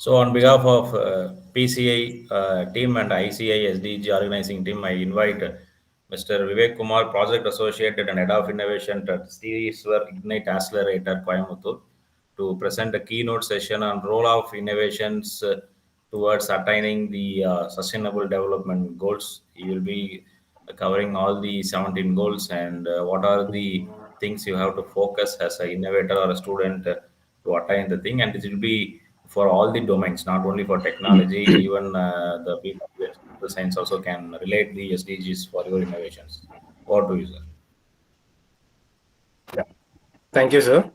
So, on behalf of PCI team and ICISDG organizing team, I invite Mr. Vivek Kumar, Project Associate and Head of Innovation at Ignite Accelerator, Coimbatore, to present a keynote session on role of innovations towards attaining the sustainable development goals. He will be covering all the 17 goals and what are the things you have to focus as an innovator or a student to attain the thing, and it will be for all the domains, not only for technology, even the people with the science also can relate the SDGs for your innovations. Over to you, sir. Yeah. Thank you, sir.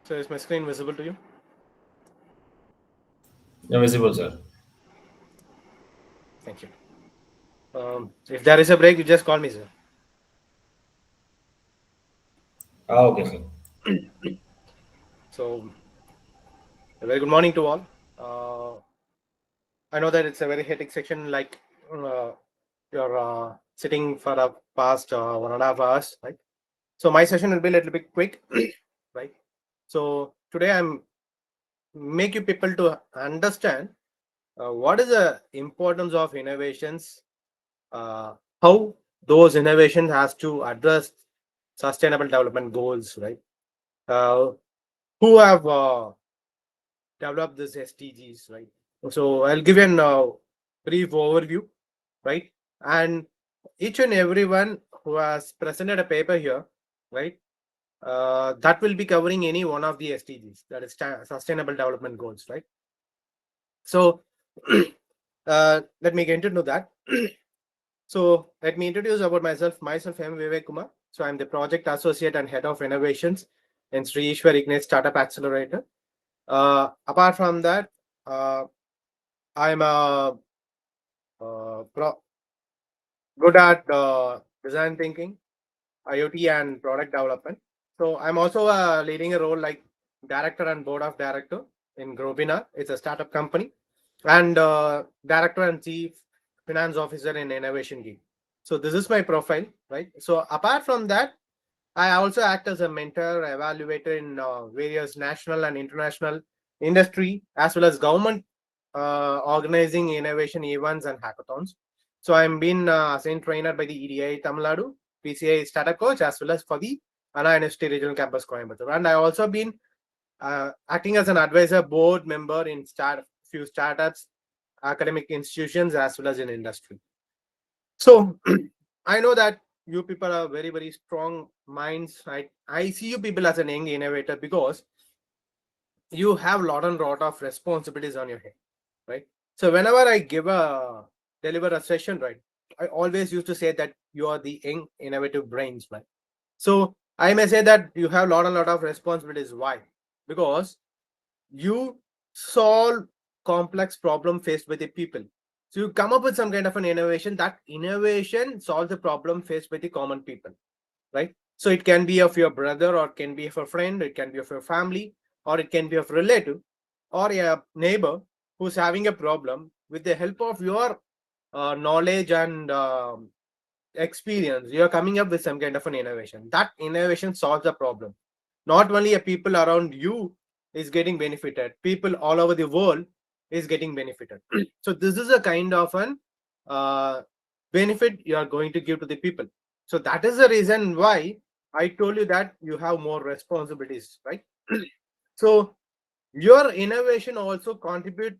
So is my screen visible to you? Yeah, visible, sir. Thank you. If there is a break, you just call me, sir. Okay, sir. So, a very good morning to all. I know that it's a very hectic section, like you're sitting for the past 1.5 hours, right? So my session will be a little bit quick, right? So today I'm make you people to understand what is the importance of innovations, how those innovations has to address sustainable development goals, right? Uh, who have developed this SDGs, right? So I'll give you a brief overview, right? And each and everyone who has presented a paper here, right? That will be covering any one of the SDGs, that is sustainable development goals, right? So let me get into that. So let me introduce about myself. Myself, I am Vivek Kumar. So I'm the project associate and head of innovations in Sri Ignite Startup Accelerator. Apart from that, I'm good at design thinking, IoT, and product development. So I'm also leading a role like director and board of director in Grobina. It's a startup company, and director and chief finance officer in Innovation Geek. So this is my profile, right? So apart from that, I also act as a mentor, evaluator in various national and international industry as well as government organizing innovation events and hackathons. So I'm been assigned trainer by the EDI Tamil Nadu, PCI Startup Coach, as well as for the Anna University Regional Campus Coimbatore. And I also been acting as an advisor board member in few startups, academic institutions, as well as in industry. So I know that you people are very, very strong minds. I see you people as an young innovator because you have lot and lot of responsibilities on your head, right? So whenever I deliver a session, right, I always used to say that you are the young innovative brains, right? So I may say that you have lot and lot of responsibilities. Why? Because you solve complex problem faced by the people. So you come up with some kind of an innovation. That innovation solves the problem faced by the common people, right? So it can be of your brother, or it can be of a friend, it can be of your family, or it can be of a relative or a neighbor who's having a problem. With the help of your knowledge and experience, you're coming up with some kind of an innovation. That innovation solves the problem. Not only a people around you is getting benefited, people all over the world is getting benefited. So this is a kind of an uh, benefit you are going to give to the people. So that is the reason why I told you that you have more responsibilities, right? So your innovation also contribute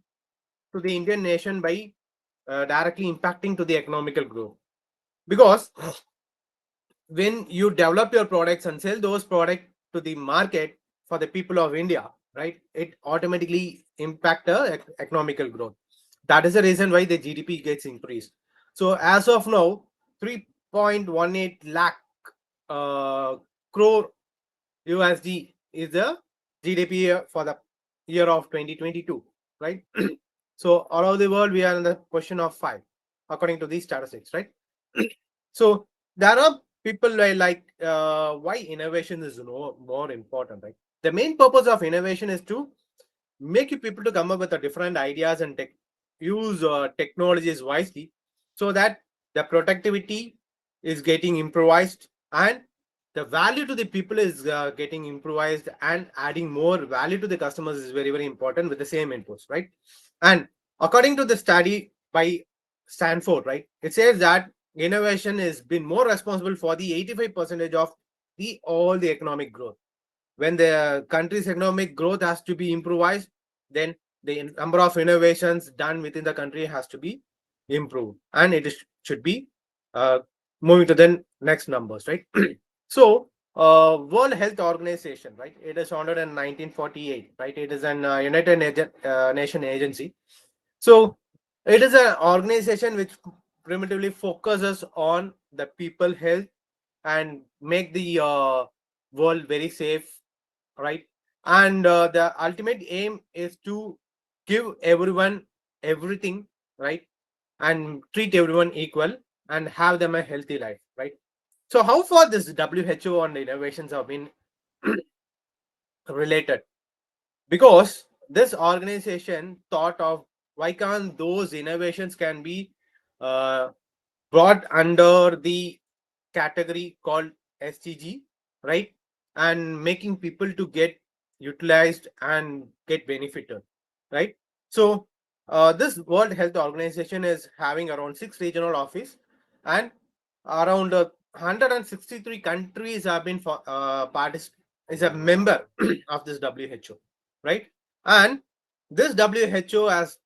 to the Indian nation by directly impacting to the economical growth, because when you develop your products and sell those products to the market for the people of India, right, it automatically impact the economical growth. That is the reason why the GDP gets increased. So as of now, 3.18 lakh uh, crore USD is the GDP for the year of 2022, right? So all over the world, we are in the position of 5, according to these statistics, right? So there are people like why innovation is more important, right? the main purpose of innovation is to make you people to come up with the different ideas and use technologies wisely, so that the productivity is getting improvised and the value to the people is getting improvised, and adding more value to the customers is very, very important with the same inputs, right? And according to the study by Stanford, right, it says that innovation has been more responsible for the 85% of the all the economic growth. When the country's economic growth has to be improvised, then the number of innovations done within the country has to be improved, and should be uh, moving to the next numbers, right? So World Health Organization, right, it is founded in 1948, right? It is an Nation agency. So it is an organization which primitively focuses on the people health and make the world very safe, right? And the ultimate aim is to give everyone everything, right? And treat everyone equal and have them a healthy life, right? So how far this WHO and innovations have been related? Because this organization thought of why can't those innovations can be uh, brought under the category called SDG, right? And making people to get utilized and get benefited, right? So this World Health Organization is having around 6 regional office, and around 163 countries have been is a member of this WHO, right? And this WHO has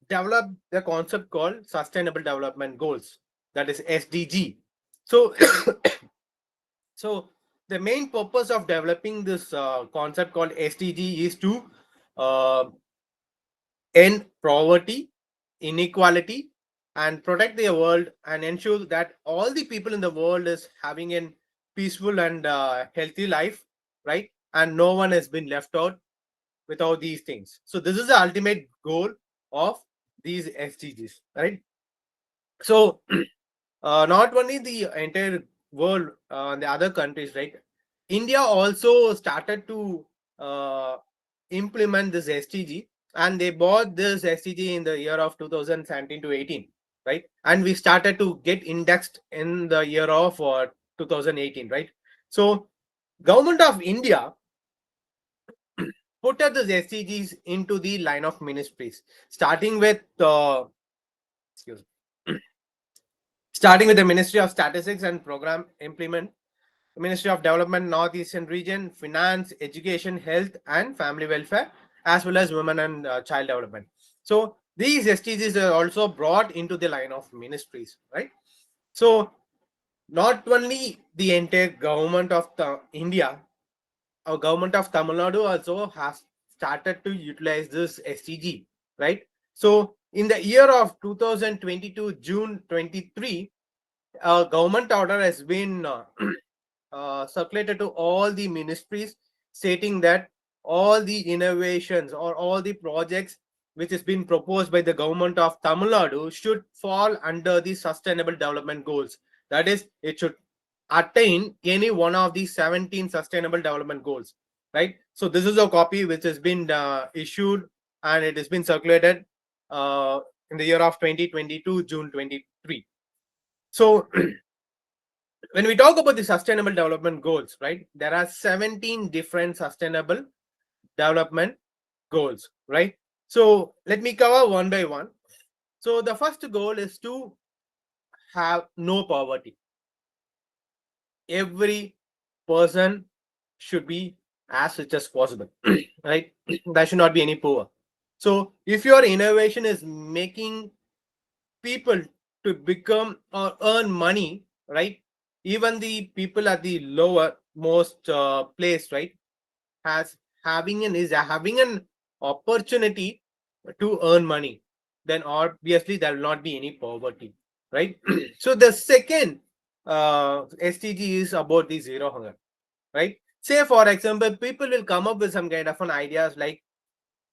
developed the concept called Sustainable Development Goals, that is SDG. So, so the main purpose of developing this concept called SDG is to uh, end poverty, inequality, and protect the world and ensure that all the people in the world is having a peaceful and healthy life, right? And no one has been left out without these things. So this is the ultimate goal of these SDGs, right? So not only the entire world, the other countries, right? India also started to uh, implement this SDG, and they bought this SDG in the year of 2017 to 18, right? And we started to get indexed in the year of 2018, right? So government of India put up the SDGs into the line of ministries, starting with excuse me, starting with the Ministry of Statistics and Program Implement, Ministry of Development Northeastern Region, Finance, Education, Health and Family Welfare, as well as Women and Child Development. So these SDGs are also brought into the line of ministries, right? So not only the entire government of India, our government of Tamil Nadu also has started to utilize this SDG, right? So in the year of 2022, June 23, a government order has been circulated to all the ministries, stating that all the innovations or all the projects which has been proposed by the government of Tamil Nadu should fall under the sustainable development goals. That is, it should attain any one of the 17 sustainable development goals, right? So this is a copy which has been issued, and it has been circulated uh, in the year of 2022, June 23. So when we talk about the sustainable development goals, right, there are 17 different sustainable development goals, right? So let me cover one by one. So the first goal is to have no poverty. Every person should be as rich as possible, right? There should not be any poor. So if your innovation is making people to become or earn money, right? Even the people at the lower most place, right, has having an opportunity to earn money, then obviously there will not be any poverty, right? So the second SDG is about the zero hunger, right? Say for example, people will come up with some kind of an ideas like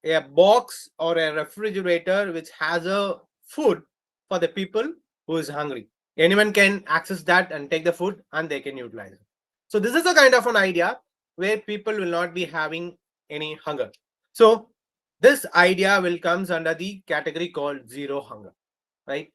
a box or a refrigerator which has a food for the people who is hungry. Anyone can access that and take the food and they can utilize it. So this is a kind of an idea where people will not be having any hunger. So this idea will comes under the category called zero hunger, right?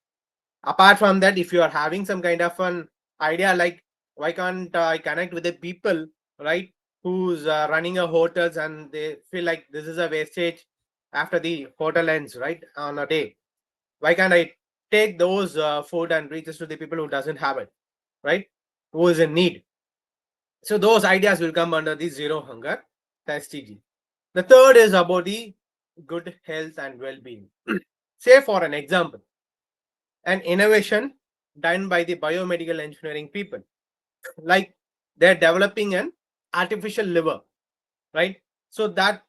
Apart from that, if you are having some kind of an idea like why can't I connect with the people, right, who's running a hotels and they feel like this is a wastage after the hotel ends, right, on a day. Why can't I take those food and reaches to the people who doesn't have it, right, who is in need? So those ideas will come under the zero hunger SDG. The third is about the good health and well-being. Say for an example, an innovation done by the biomedical engineering people, like they're developing an artificial liver, right? So that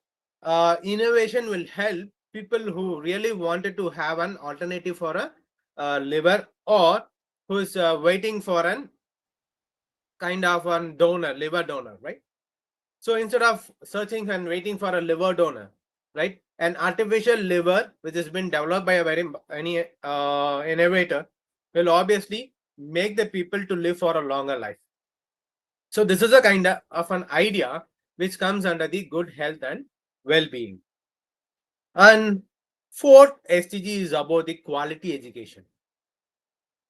innovation will help people who really wanted to have an alternative for a liver, or who is waiting for an kind of a donor, liver donor, right? So instead of searching and waiting for a liver donor, right, an artificial liver which has been developed by a very any innovator will obviously make the people to live for a longer life. So this is a kind of an idea which comes under the good health and well-being. And fourth SDG is about the quality education.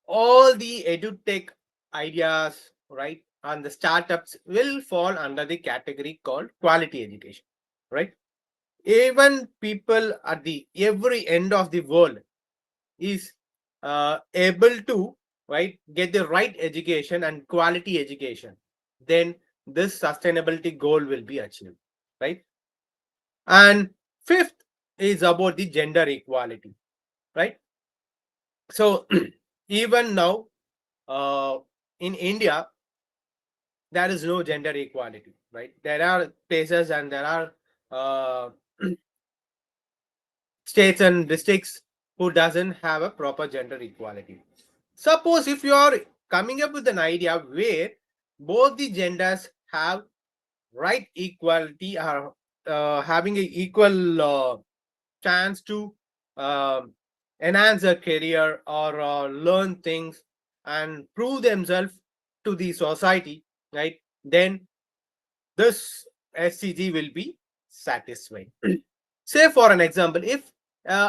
All the edutech ideas, right, and the startups will fall under the category called quality education, right? Even people at the every end of the world is able to, right, get the right education and quality education, then this sustainability goal will be achieved, right? And fifth is about the gender equality, right? So even now, in India, there is no gender equality, right? There are places and there are uh, states and districts who doesn't have a proper gender equality. Suppose if you are coming up with an idea where both the genders have right equality, or having an equal chance to um enhance their career or learn things and prove themselves to the society, right, then this SCG will be satisfied. Say for an example, if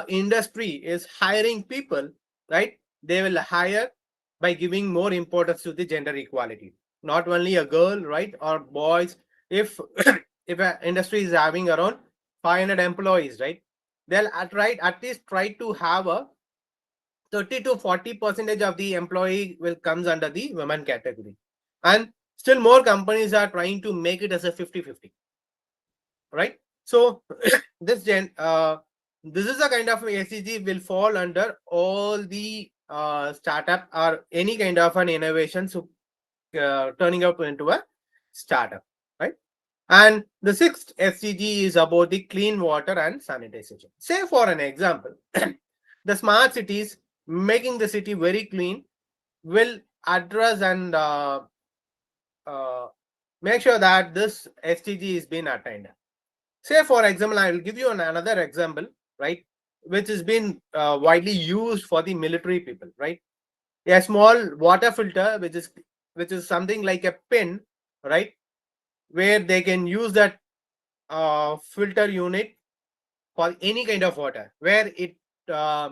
industry is hiring people, right, they will hire by giving more importance to the gender equality. Not only a girl, right, or boys. If if an industry is having around 500 employees, right, they'll at least try to have a 30 to 40% of the employee will comes under the women category, and still more companies are trying to make it as a 50-50, right? So this this is a kind of SDG will fall under all the startup or any kind of an innovation, so turning up into a startup, right? And the sixth SDG is about the clean water and sanitization. Say for an example, the smart cities making the city very clean will address and uh, make sure that this SDG is being attained. Say, for example, I will give you another example, right, which has been widely used for the military people, right? A small water filter, which is something like a pin, right, where they can use that filter unit for any kind of water, where it uh,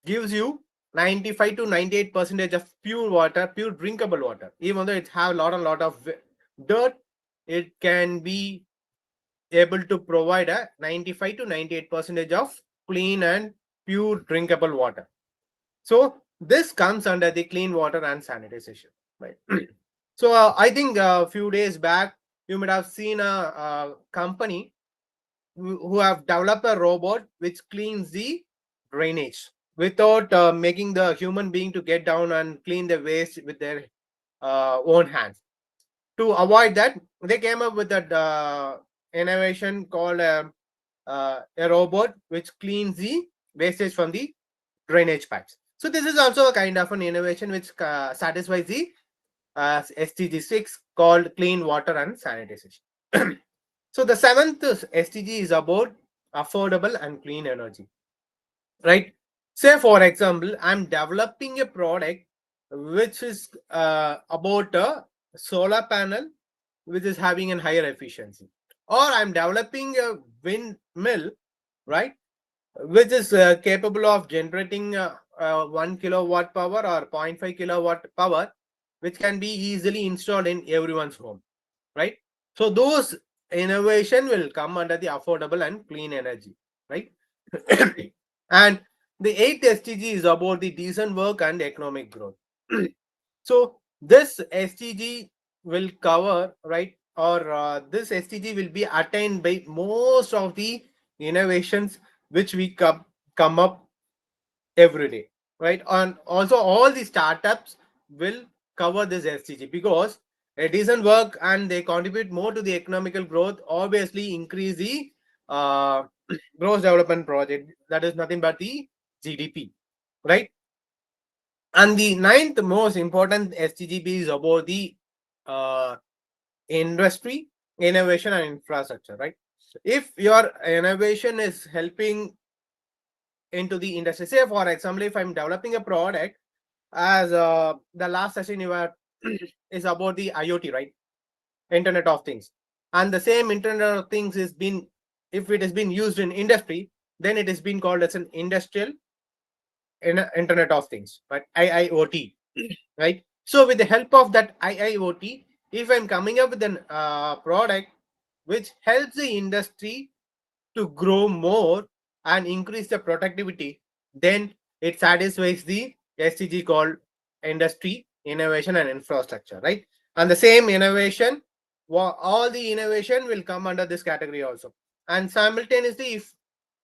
gives you 95 to 98% of pure water, pure drinkable water. Even though it have a lot of dirt, it can be able to provide a 95 to 98% of clean and pure drinkable water. So this comes under the clean water and sanitization, right? So I think a few days back you might have seen a company who have developed a robot which cleans the drainage without making the human being to get down and clean the waste with their own hands. To avoid that, they came up with that innovation called a robot which cleans the wastage from the drainage pipes. So this is also a kind of an innovation which satisfies the SDG 6 called clean water and sanitization. So the seventh SDG is about affordable and clean energy, right? Say for example, I'm developing a product which is about a solar panel which is having a higher efficiency, or I'm developing a windmill, right, which is capable of generating 1 kilowatt power or 0.5 kilowatt power, which can be easily installed in everyone's home, right? So those innovation will come under the affordable and clean energy, right? And the eighth SDG is about the decent work and economic growth. So this SDG will cover, right, or this SDG will be attained by most of the innovations which we come up every day, right? And also all the startups will cover this SDG because a decent work and they contribute more to the economical growth, obviously increase the uh, gross development project, that is nothing but the GDP, right? And the ninth most important SDG is about the uh, industry, innovation, and infrastructure, right? If your innovation is helping into the industry, say for example, if I'm developing a product, as the last session you were is about the IoT, right? Internet of Things. And the same Internet of Things is been, if it has been used in industry, then it has been called as an industrial Internet of Things, but IIoT, right? So with the help of that IIoT, if I'm coming up with an product which helps the industry to grow more and increase the productivity, then it satisfies the SDG called industry, innovation, and infrastructure, right? And the same innovation, all the innovation will come under this category also. And simultaneously, if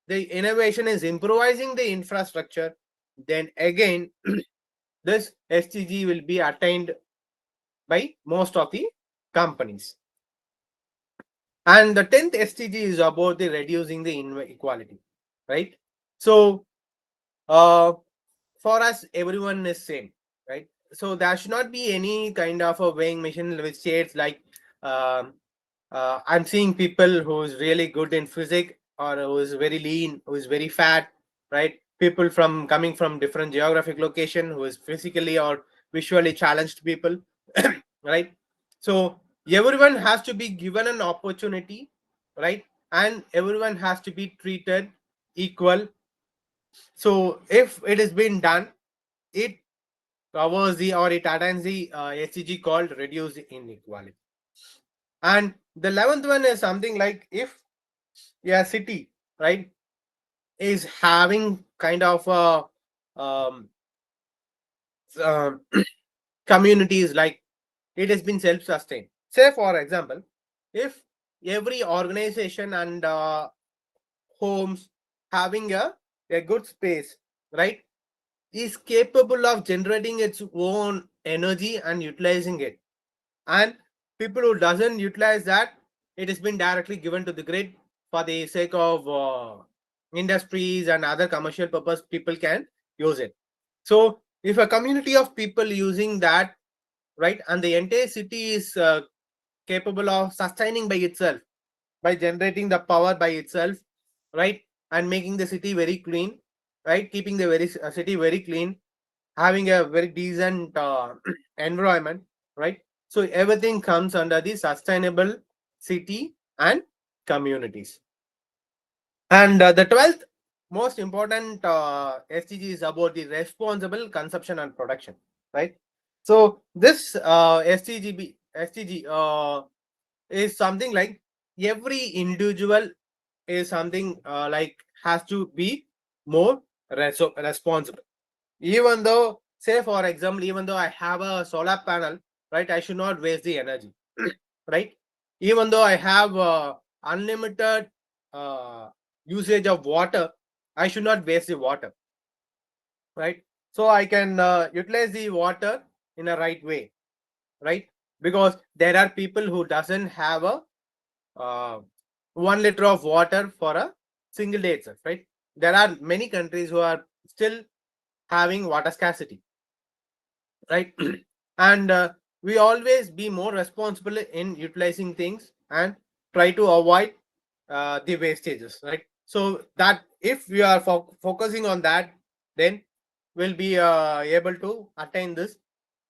the innovation is improvising the infrastructure, then again this SDG will be attained by most of the companies. And the 10th SDG is about the reducing the inequality, right? So for us, everyone is same, right? So there should not be any kind of a weighing machine which states like um, I'm seeing people who is really good in physics or who is very lean, who is very fat, right? People from coming from different geographic location who is physically or visually challenged people, right? So everyone has to be given an opportunity, right? And everyone has to be treated equal. So if it has been done, it covers the or it attains the SDG called reduce inequality. And the 11th one is something like if a city, right, is having kind of a um, um, communities like it has been self-sustained. Say for example, if every organization and homes having a good space, right, is capable of generating its own energy and utilizing it, and people who doesn't utilize that, it has been directly given to the grid for the sake of industries and other commercial purpose, people can use it. So if a community of people using that, right, and the entire city is capable of sustaining by itself by generating the power by itself, right, and making the city very clean, right, keeping the very city very clean, having a very decent environment, right? So everything comes under the sustainable city and communities. And the 12th most important SDG is about the responsible consumption and production, right? So this SDG is something like every individual is something like has to be more responsible. Even though, say for example, even though I have a solar panel, right, I should not waste the energy, right? Even though I have unlimited uh, usage of water, I should not waste the water, right? So I can utilize the water in a right way, right? Because there are people who doesn't have a uh, 1 liter of water for a single day itself, right? There are many countries who are still having water scarcity, right? And we always be more responsible in utilizing things and try to avoid the wastages, right? So that if we are focusing on that, then we'll be able to attain this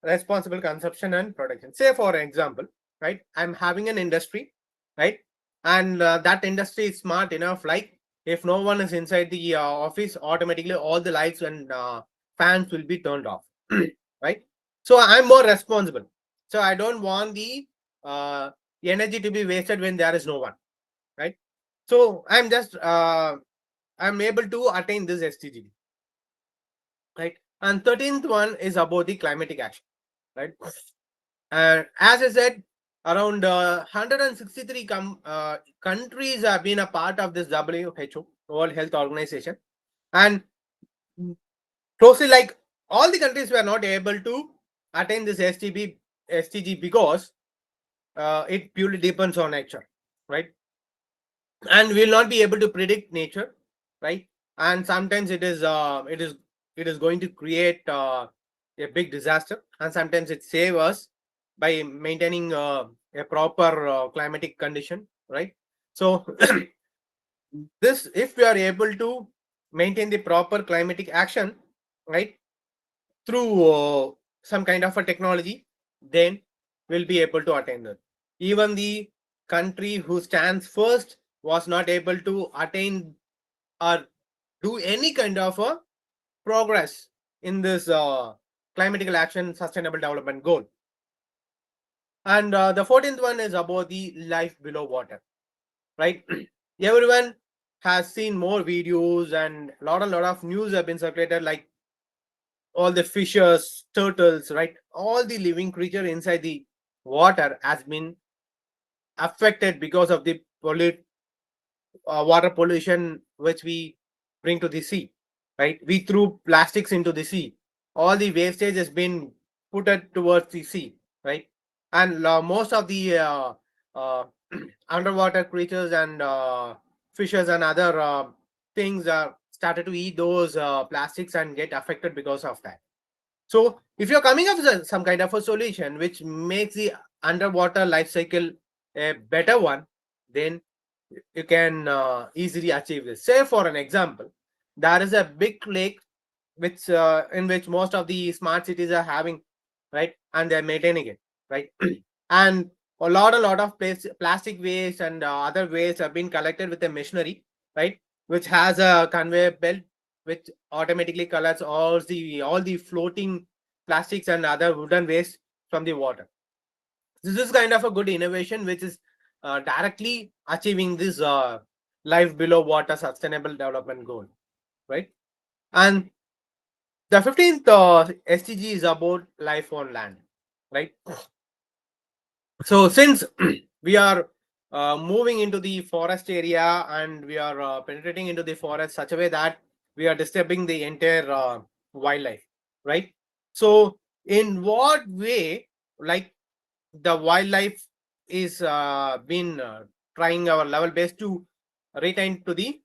responsible consumption and production. Say for example, right? I'm having an industry, right? And that industry is smart enough, like if no one is inside the office, automatically all the lights and fans will be turned off, right? So I'm more responsible. So I don't want the energy to be wasted when there is no one, right? So I'm able to attain this SDG, right? And 13th one is about the climatic action, right? And as I said, around 163 countries have been a part of this WHO, World Health Organization, and closely like all the countries were not able to attain this SDG because it purely depends on nature, right? And we'll not be able to predict nature, right? And sometimes it is going to create a big disaster, and sometimes it save us by maintaining a proper climatic condition, right? So this, if we are able to maintain the proper climatic action, right, through some kind of a technology, then we'll be able to attain that. Even the country who stands first was not able to attain or do any kind of a progress in this climatical action sustainable development goal. And the 14th one is about the life below water, right? Everyone has seen more videos and a lot of news have been circulated, like all the fishes, turtles, right? All the living creature inside the water has been affected because of the water pollution which we bring to the sea, right? We threw plastics into the sea. All the wastage has been put towards the sea, right? And most of the uh, underwater creatures and fishes and other things are started to eat those plastics and get affected because of that. So if you're coming up with some kind of a solution which makes the underwater life cycle a better one, then you can easily achieve this. Say for an example, there is a big lake which in which most of the smart cities are having, right, and they're maintaining it, right, and a lot of plastic waste and other waste have been collected with a machinery, right, which has a conveyor belt which automatically collects all the floating plastics and other wooden waste from the water. This is kind of a good innovation which is directly achieving this life below water sustainable development goal, right? And the 15th SDG is about life on land, right? So since we are moving into the forest area and we are penetrating into the forest such a way that we are disturbing the entire wildlife, right? So in what way, like, the wildlife is been trying our level best to retain to the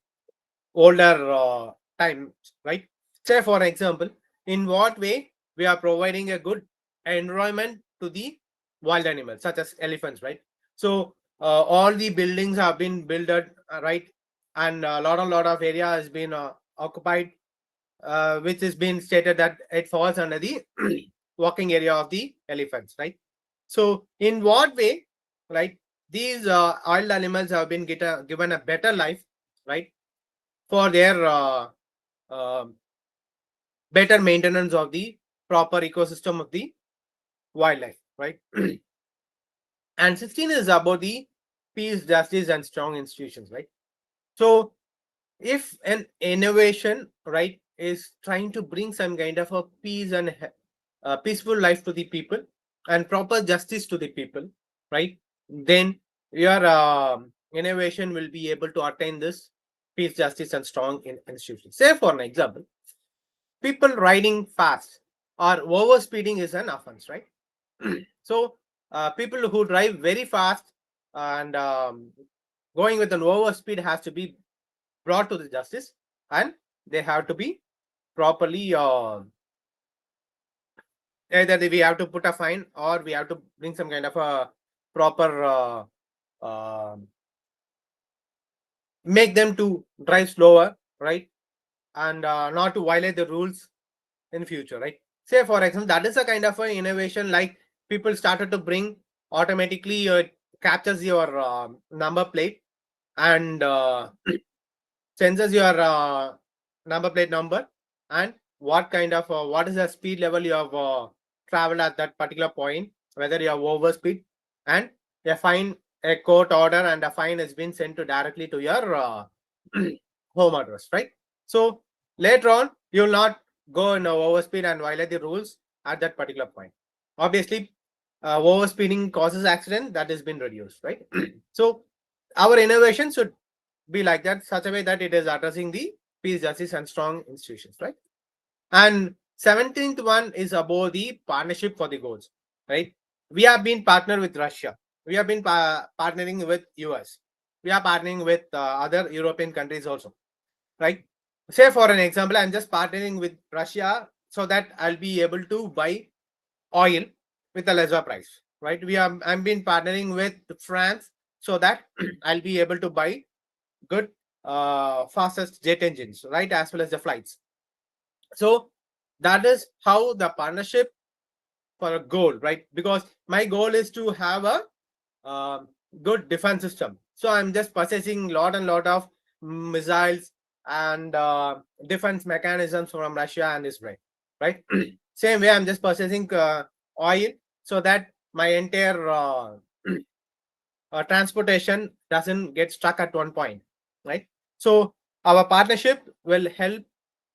older times, right? Say for example, in what way we are providing a good environment to the wild animals such as elephants, right? So all the buildings have been built, right, and a lot of area has been occupied, which has been stated that it falls under the walking area of the elephants, right? So in what way, right, these wild animals have been given a better life, right, for their uh, better maintenance of the proper ecosystem of the wildlife, right? And 16 is about the peace, justice, and strong institutions, right? So if an innovation, right, is trying to bring some kind of a peace and peaceful life to the people and proper justice to the people, right, then your innovation will be able to attain this peace, justice, and strong institutions. Say for an example, people riding fast or overspeeding is an offense, right? So people who drive very fast and going with an overspeed has to be brought to the justice, and they have to be properly either we have to put a fine or we have to bring some kind of a proper uh, make them to drive slower, right, and not to violate the rules in future, right? Say for example, that is a kind of an innovation, like people started to bring automatically captures your number plate and senses your number plate number and what kind of what is the speed level you have traveled at that particular point, whether you have overspeed, and a court order and a fine has been sent to directly to your home address, right? So later on, you will not go in overspeed and violate the rules at that particular point. Obviously, overspeeding causes accident, that has been reduced, right? So our innovation should be like that, such a way that it is addressing the peace, justice, and strong institutions, right? And 17th one is about the partnership for the goals, right? We have been partnered with Russia. We have been partnering with US. We are partnering with other European countries also, right? Say for an example, I'm just partnering with Russia so that I'll be able to buy oil with a lesser price, right? I'm been partnering with France so that I'll be able to buy good fastest jet engines, right, as well as the flights. So that is how the partnership for a goal, right? Because my goal is to have a good defense system. So I'm just purchasing lot of missiles and defense mechanisms from Russia and Israel, right? Same way, I'm just purchasing oil so that my entire transportation doesn't get stuck at one point, right? So our partnership will help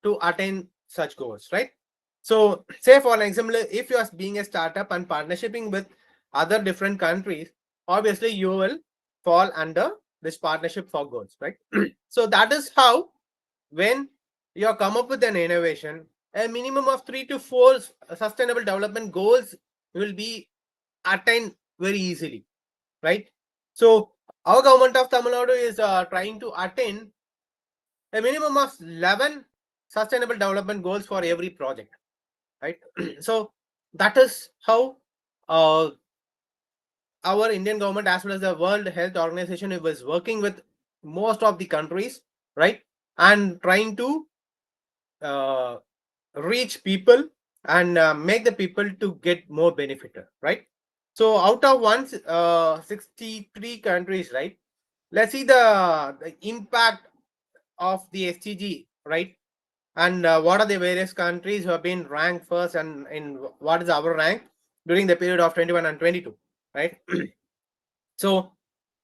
to attain such goals, right? So say for an example, if you are being a startup and partnershiping with other different countries, obviously you will fall under this partnership for goals, right? So that is how, when you come up with an innovation, a minimum of 3 to 4 sustainable development goals will be attained very easily, right? So our government of Tamil Nadu is trying to attain a minimum of 11 sustainable development goals for every project, right? So that is how our Indian government as well as the World Health Organization was working with most of the countries, right? And trying to uh, reach people and make the people to get more benefited, right? So out of 163 countries, right? Let's see the impact of the SDG, right? And what are the various countries who have been ranked first, and in what is our rank during the period of 21 and 22, right? So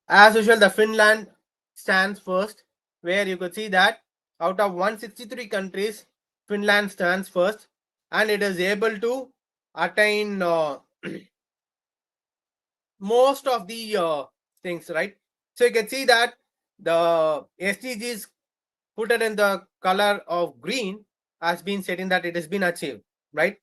as usual, the Finland stands first, where you could see that out of 163 countries, Finland stands first, and it is able to attain most of the things, right? So you can see that the SDGs put it in the color of green has been stating that it has been achieved, right?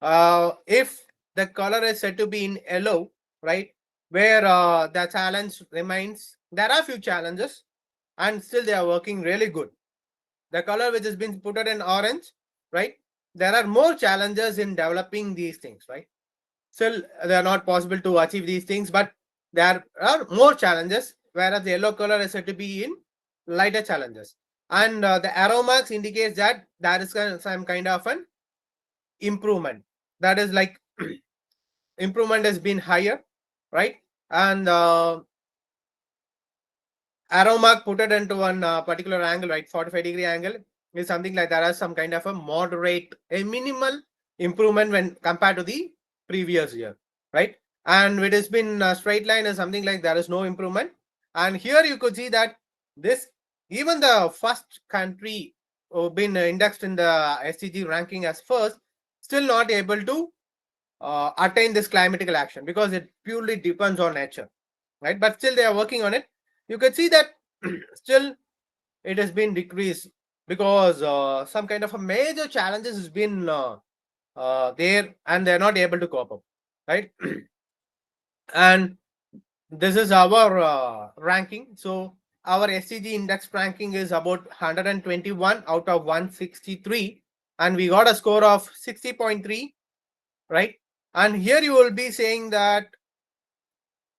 If the color is said to be in yellow, right, where the challenge remains, there are few challenges and still they are working really good. The color which has been put in orange, right, there are more challenges in developing these things, right? Still they are not possible to achieve these things, but there are more challenges, whereas the yellow color is said to be in lighter challenges. And the arrow marks indicates that there is some kind of an improvement, that is like improvement has been higher, right? And arrow mark put it into one particular angle, right, 45-degree angle, is something like that has some kind of a moderate, a minimal improvement when compared to the previous year, right? And it has been a straight line is something like there is no improvement. And here you could see that this, even the first country who been indexed in the SDG ranking as first, still not able to attain this climatical action because it purely depends on nature, right? But still they are working on it. You can see that still it has been decreased because some kind of a major challenges has been there and they're not able to cope up, right? And this is our ranking. So our SCG index ranking is about 121 out of 163, and we got a score of 60.3, right? And here you will be saying that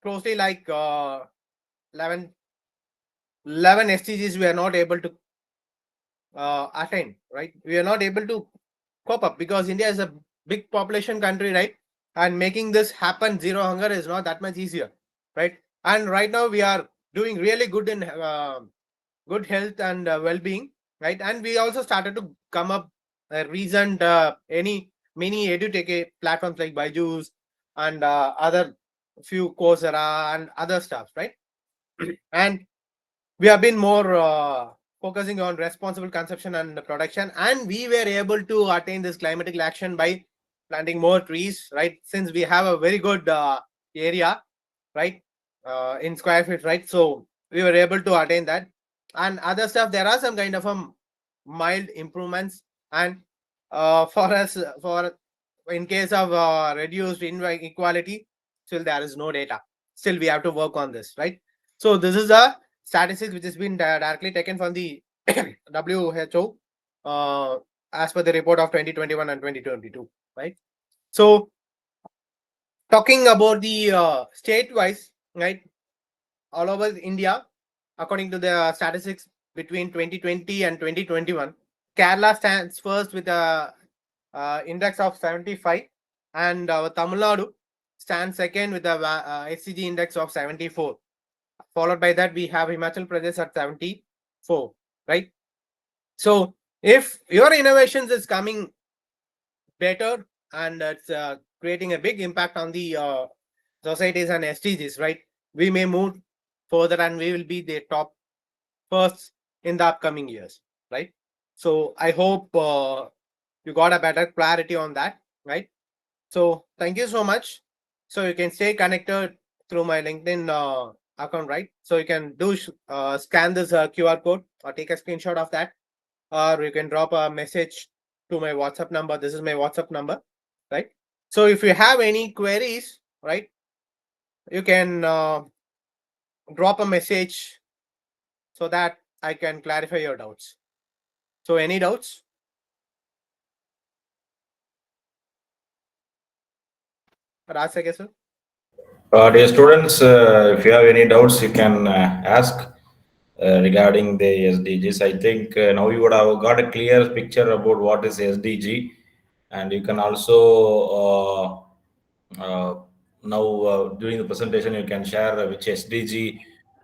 closely like 11 SDGs we are not able to attain, right? We are not able to cope up because India is a big population country, right? and making this happen, zero hunger, is not that much easier, right? And right now we are doing really good in good health and well-being, right? And we also started to come up recent any many edutech platforms like Byju's and other few Coursera and other stuff, right? And we have been more focusing on responsible consumption and production, and we were able to attain this climatic action by planting more trees, right? Since we have a very good area, right, in square feet, right? So we were able to attain that. And other stuff, there are some kind of mild improvements. And for us, for in case of reduced inequality, still there is no data. Still we have to work on this, right? So this is a statistics which has been directly taken from the WHO as per the report of 2021 and 2022, right? So talking about the state-wise, right, all over India, according to the statistics between 2020 and 2021, Kerala stands first with a index of 75, and Tamil Nadu stands second with a SDG index of 74. Followed by that, we have Himachal Pradesh at 74, right? So if your innovations is coming better and it's creating a big impact on the societies and SDGs, right, we may move further and we will be the top first in the upcoming years, right? So I hope you got a better clarity on that, right? So thank you so much. So you can stay connected through my LinkedIn account, right? So you can do scan this QR code or take a screenshot of that, or you can drop a message to my WhatsApp number. This is my WhatsApp number, right? So if you have any queries, right, you can drop a message so that I can clarify your doubts. So any doubts? Raj, sir? Dear students, if you have any doubts, you can ask regarding the SDGs. I think now you would have got a clear picture about what is SDG, and you can also now during the presentation you can share which SDG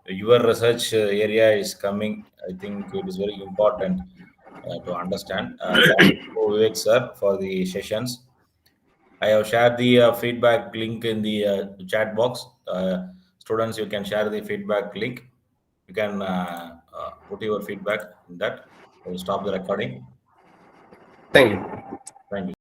your research area is coming. I think it is very important to understand. Thank you, Vivek sir, for the sessions. I have shared the feedback link in the chat box. Students, you can share the feedback link. You can put your feedback in that. I will stop the recording. Thank you. Thank you.